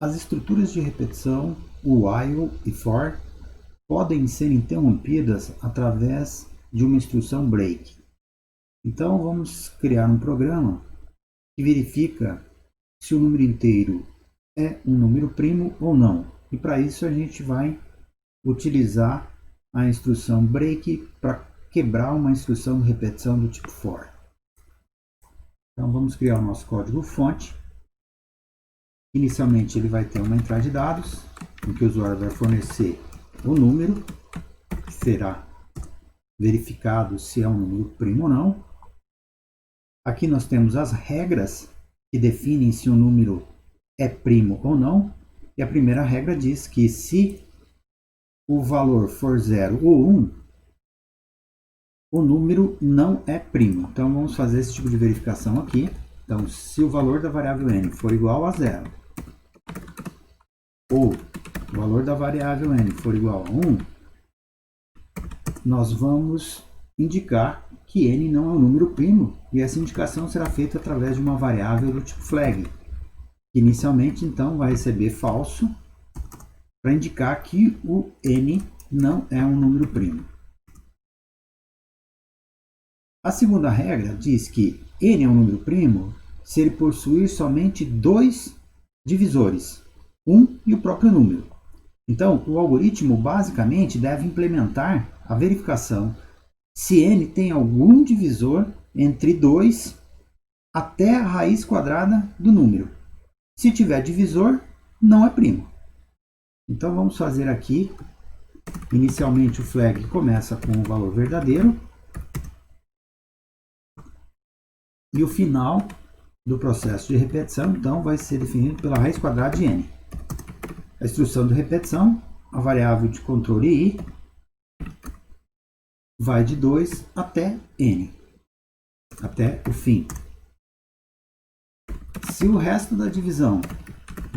As estruturas de repetição, while e for, podem ser interrompidas através de uma instrução break. Então, vamos criar um programa que verifica se o número inteiro é um número primo ou não. E para isso a gente vai utilizar a instrução break para quebrar uma instrução de repetição do tipo for. Então vamos criar o nosso código fonte. Inicialmente ele vai ter uma entrada de dados, em que o usuário vai fornecer o número, que será verificado se é um número primo ou não. Aqui nós temos as regras que definem se o número é primo ou não. E a primeira regra diz que se o valor for 0 ou 1, o número não é primo. Então vamos fazer esse tipo de verificação aqui. Então, se o valor da variável n for igual a 0, ou o valor da variável n for igual a 1, nós vamos indicar que n não é um número primo, e essa indicação será feita através de uma variável do tipo flag, que inicialmente então vai receber falso, para indicar que o n não é um número primo. A segunda regra diz que n é um número primo se ele possuir somente dois divisores, 1 e o próprio número. Então, o algoritmo basicamente deve implementar a verificação se n tem algum divisor entre 2 até a raiz quadrada do número. Se tiver divisor, não é primo. Então vamos fazer aqui, inicialmente o flag começa com o valor verdadeiro, e o final do processo de repetição, então, vai ser definido pela raiz quadrada de n. A instrução de repetição, a variável de controle i, vai de 2 até n, até o fim. Se o resto da divisão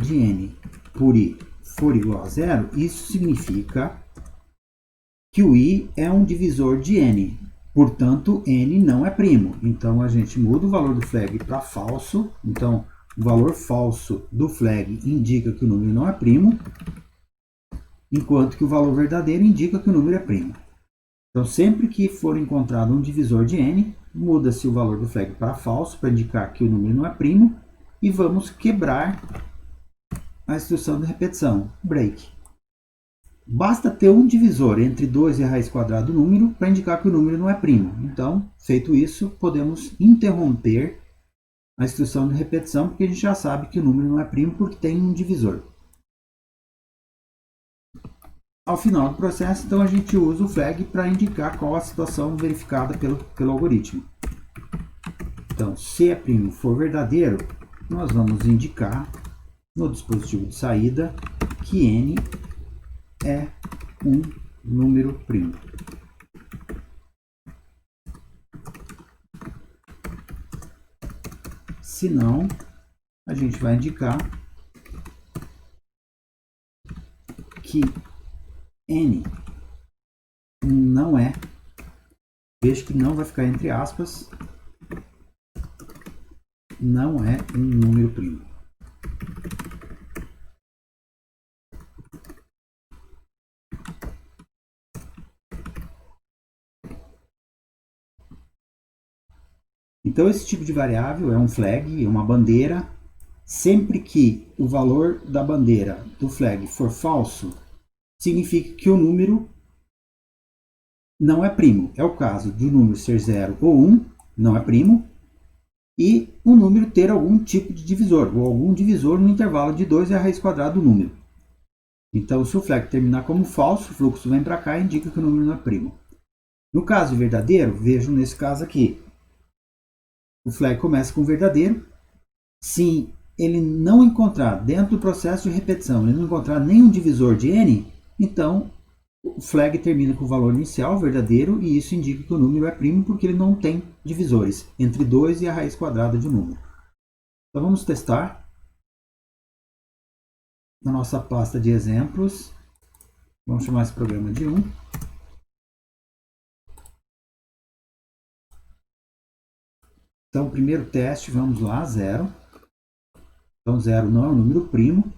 de n por i for igual a 0, isso significa que o i é um divisor de n. Portanto, n não é primo. Então, a gente muda o valor do flag para falso. Então, o valor falso do flag indica que o número não é primo, enquanto que o valor verdadeiro indica que o número é primo. Então, sempre que for encontrado um divisor de n, muda-se o valor do flag para falso, para indicar que o número não é primo, e vamos quebrar a instrução de repetição, break. Basta ter um divisor entre 2 e a raiz quadrada do número para indicar que o número não é primo. Então, feito isso, podemos interromper a instrução de repetição, porque a gente já sabe que o número não é primo porque tem um divisor. Ao final do processo, então, a gente usa o flag para indicar qual a situação verificada pelo algoritmo. Então, se é primo for verdadeiro, nós vamos indicar no dispositivo de saída que n é um número primo. Se não, a gente vai indicar que n não é, veja que não vai ficar entre aspas, não é um número primo. Então, esse tipo de variável é um flag, é uma bandeira. Sempre que o valor da bandeira do flag for falso, significa que o número não é primo. É o caso de o número ser 0 ou 1, não é primo, e o número ter algum tipo de divisor, ou algum divisor no intervalo de 2 e a raiz quadrada do número. Então, se o flag terminar como falso, o fluxo vem para cá e indica que o número não é primo. No caso de verdadeiro, vejam nesse caso aqui, o flag começa com verdadeiro. Se ele não encontrar, dentro do processo de repetição, ele não encontrar nenhum divisor de n, então o flag termina com o valor inicial, verdadeiro, e isso indica que o número é primo porque ele não tem divisores entre 2 e a raiz quadrada de um número. Então vamos testar. Na nossa pasta de exemplos, vamos chamar esse programa de 1. Então, primeiro teste, vamos lá, 0. Então, 0 não é um número primo.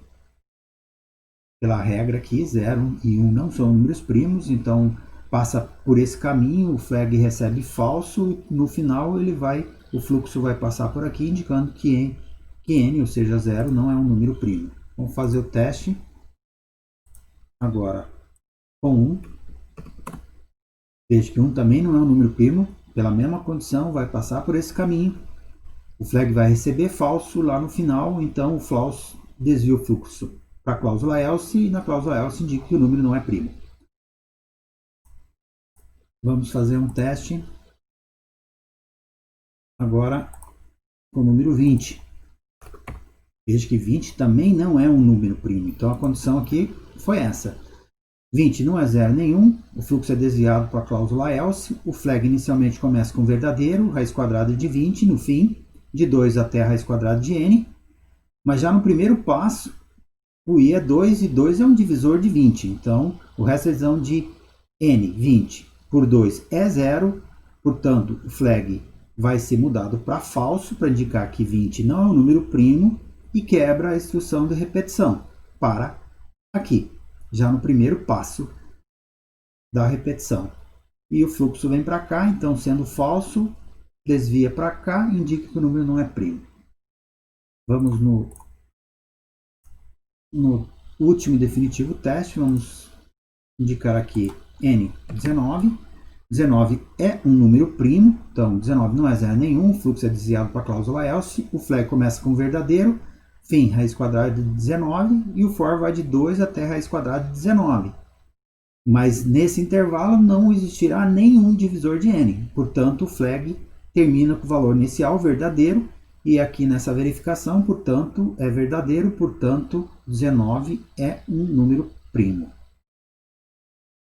pela regra aqui, 0 e 1 não são números primos, então passa por esse caminho, o flag recebe falso e no final o fluxo vai passar por aqui indicando que n, ou seja, 0, não é um número primo. Vamos fazer o teste agora com 1. Veja que 1 também não é um número primo, pela mesma condição vai passar por esse caminho. O flag vai receber falso lá no final, então o false desvia o fluxo para a cláusula else e na cláusula else indica que o número não é primo. Vamos fazer um teste agora com o número 20. Veja que 20 também não é um número primo, então a condição aqui foi essa. 20 não é 0 nenhum, o fluxo é desviado para a cláusula else, o flag inicialmente começa com verdadeiro, raiz quadrada de 20, no fim, de 2 até a raiz quadrada de n, mas já no primeiro passo, o i é 2 e 2 é um divisor de 20, então o resto é divisão de n, 20, por 2 é 0, portanto o flag vai ser mudado para falso, para indicar que 20 não é um número primo, e quebra a instrução de repetição para aqui, já no primeiro passo da repetição. E o fluxo vem para cá, então sendo falso, desvia para cá, indica que o número não é primo. Vamos no último e definitivo teste, vamos indicar aqui n19. 19 é um número primo, então 19 não é 0 nenhum, o fluxo é desviado para a cláusula else, o flag começa com verdadeiro, fim, raiz quadrada de 19, e o for vai de 2 até a raiz quadrada de 19. Mas nesse intervalo não existirá nenhum divisor de n, portanto o flag termina com o valor inicial verdadeiro, e aqui nessa verificação, portanto, é verdadeiro, portanto 19 é um número primo.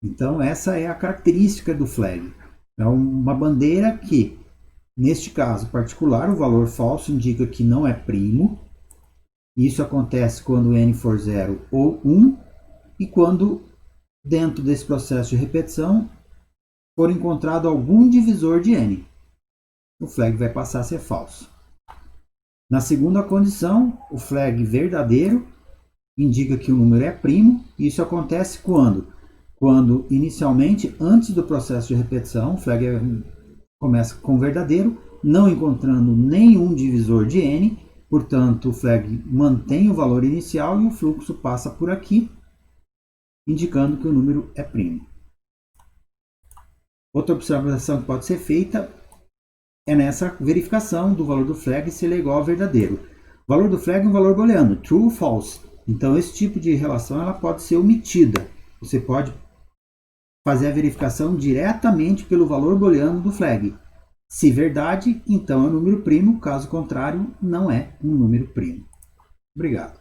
Então essa é a característica do flag. É uma bandeira que, neste caso particular, o valor falso indica que não é primo. Isso acontece quando n for 0 ou 1 e quando, dentro desse processo de repetição, for encontrado algum divisor de n. O flag vai passar a ser falso. Na segunda condição, o flag verdadeiro indica que o número é primo. Isso acontece quando inicialmente, antes do processo de repetição, o flag começa com verdadeiro, não encontrando nenhum divisor de n, portanto o flag mantém o valor inicial e o fluxo passa por aqui, indicando que o número é primo. Outra observação que pode ser feita é nessa verificação do valor do flag se ele é igual ao verdadeiro. O valor do flag é um valor booleano, true ou false. Então esse tipo de relação ela pode ser omitida. Você pode fazer a verificação diretamente pelo valor booleano do flag. Se verdade, então é um número primo, caso contrário, não é um número primo. Obrigado.